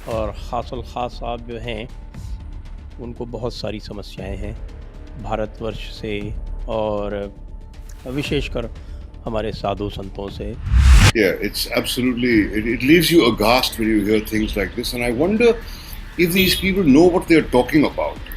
और ख़ासुल ख़ास साहब जो हैं उनको बहुत सारी समस्याएं हैं भारतवर्ष से और विशेषकर हमारे साधु संतों से। Yeah, it's absolutely, it leaves you aghast when you hear things like this, and I wonder if these people know what they're talking about.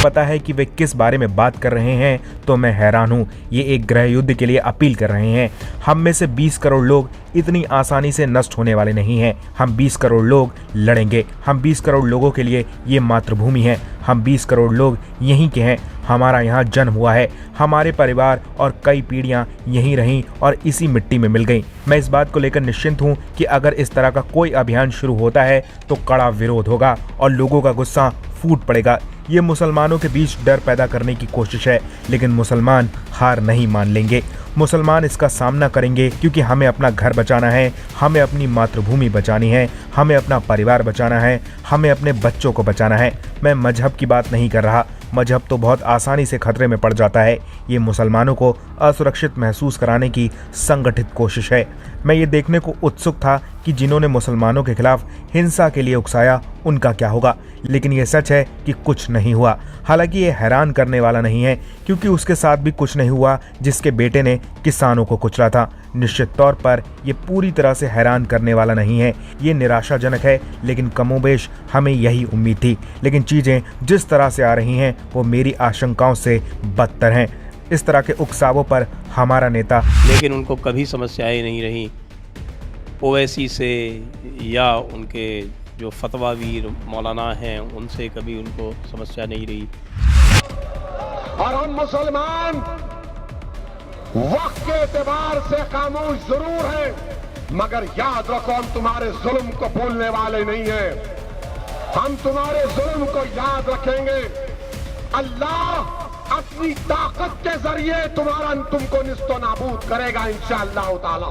पता है कि वे किस बारे में बात कर रहे हैं तो मैं हैरान हूँ। ये एक गृह युद्ध के लिए अपील कर रहे हैं। हम में से 20 करोड़ लोग इतनी आसानी से नष्ट होने वाले नहीं हैं। हम 20 करोड़ लोग लड़ेंगे। हम 20 करोड़ लोगों के लिए ये मातृभूमि है। हम 20 करोड़ लोग यहीं के हैं। हमारा यहाँ जन्म हुआ है। हमारे परिवार और कई पीढ़ियाँ यहीं रहीं और इसी मिट्टी में मिल गईं। मैं इस बात को लेकर निश्चिंत हूँ कि अगर इस तरह का कोई अभियान शुरू होता है तो कड़ा विरोध होगा और लोगों का गुस्सा फूट पड़ेगा। ये मुसलमानों के बीच डर पैदा करने की कोशिश है, लेकिन मुसलमान हार नहीं मान लेंगे। मुसलमान इसका सामना करेंगे क्योंकि हमें अपना घर बचाना है, हमें अपनी मातृभूमि बचानी है, हमें अपना परिवार बचाना है, हमें अपने बच्चों को बचाना है। मैं मजहब की बात नहीं कर रहा। मजहब तो बहुत आसानी से खतरे में पड़ जाता है। ये मुसलमानों को असुरक्षित महसूस कराने की संगठित कोशिश है। मैं ये देखने को उत्सुक था कि जिन्होंने मुसलमानों के खिलाफ हिंसा के लिए उकसाया उनका क्या होगा, लेकिन ये सच है कि कुछ नहीं हुआ। हालांकि ये हैरान करने वाला नहीं है क्योंकि उसके साथ भी कुछ नहीं हुआ जिसके बेटे ने किसानों को कुचला था। निश्चित तौर पर ये पूरी तरह से हैरान करने वाला नहीं है। ये निराशाजनक है, लेकिन कमोबेश हमें यही उम्मीद थी। लेकिन चीज़ें जिस तरह से आ रही हैं वो मेरी आशंकाओं से बदतर हैं। इस तरह के उकसावों पर हमारा नेता, लेकिन उनको कभी समस्याएं नहीं रही ओवैसी से या उनके जो फतवावीर मौलाना हैं उनसे कभी उनको समस्या नहीं रही। और हम मुसलमान वक्त के एतबार से खामोश जरूर हैं, मगर याद रखो हम तुम्हारे जुल्म को भूलने वाले नहीं हैं। हम तुम्हारे जुल्म को याद रखेंगे। अल्लाह अपनी ताकत के जरिए तुमको निस्तो नाबूद करेगा इंशाअल्लाह ताला।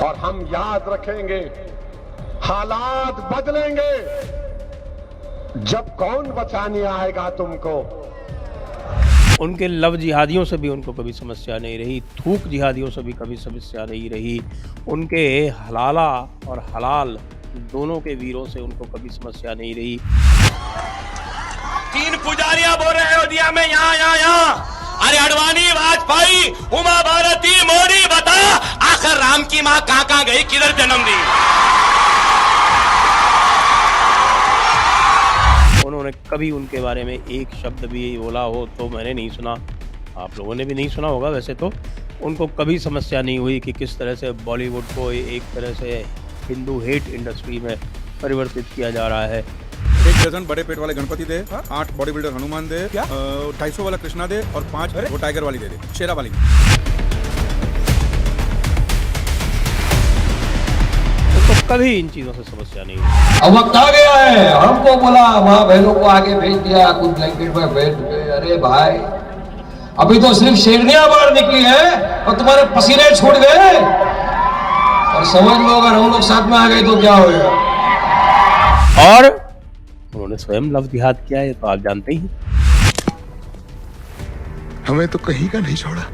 और हम याद रखेंगे हालात बदलेंगे। जब कौन बचाने आएगा तुमको। उनके लव जिहादियों से भी उनको कभी समस्या नहीं रही, थूक जिहादियों से भी कभी समस्या नहीं रही। उनके हलाला और हलाल दोनों के वीरों से उनको कभी समस्या नहीं रही। 3 पुजारियां बोल रहे हैं अयोध्या में, यहाँ। अरे अडवाणी, वाजपेयी, उमा भारती, मोदी, बता आखिर राम की माँ कहाँ गई, किधर जन्म दी। उन्होंने कभी उनके बारे में एक शब्द भी बोला हो तो मैंने नहीं सुना, आप लोगों ने भी नहीं सुना होगा। वैसे तो उनको कभी समस्या नहीं हुई कि किस तरह से बॉलीवुड को एक तरह से हिंदू हेट इंडस्ट्री में परिवर्तित किया जा रहा है। 1 दर्जन बड़े पेट वाले गणपति दे, 8 बॉडी बिल्डर हनुमान दे, 250 वाला कृष्णा दे और 5 वो टाइगर वाली दे, शेरा वाली। तो कभी इन चीज़ों से समस्या नहीं हुई। अब वक्त आ गया है, हमको बोला वहाँ बहनों को आगे भेज दिया, कुछ ब्लैंकेट में भेज दिए। अरे भाई अभी तो सिर्फ शेरनियां बाहर निकली है और तुम्हारे पसीने छूट गए। और समझ लो अगर हम लोग साथ में आ गए तो क्या होगा। और उन्होंने स्वयं लव जिहाद किया है तो आप जानते ही। हमें तो कहीं का नहीं छोड़ा।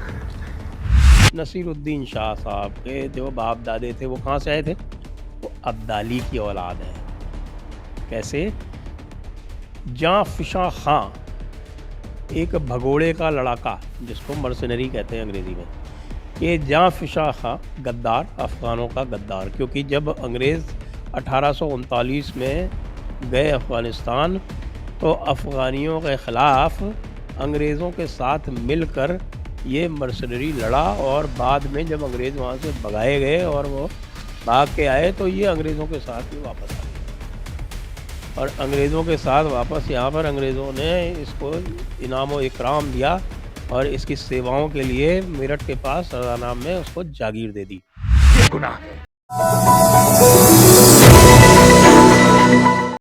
नसीरुद्दीन शाह साहब के जो बाप दादे थे वो कहाँ से आए थे? वो अब्दाली की औलाद है। कैसे? जां फिशा खां, एक भगोड़े का लड़ाका जिसको मर्सनरी कहते हैं अंग्रेज़ी में। ये जां फिशा खां गद्दार, अफ़गानों का गद्दार, क्योंकि जब अंग्रेज़ 1839 में गए अफ़गानिस्तान तो अफ़गानियों के ख़िलाफ़ अंग्रेज़ों के साथ मिलकर ये मर्सनरी लड़ा और बाद में जब अंग्रेज़ वहाँ से भगाए गए और वो भाग के आए तो ये अंग्रेज़ों के साथ ही वापस आ गए। और अंग्रेज़ों के साथ वापस यहाँ पर अंग्रेज़ों ने इसको इनाम व इकराम दिया और इसकी सेवाओं के लिए मेरठ के पास सरदार नाम में उसको जागीर दे दी। ये गुनाह है।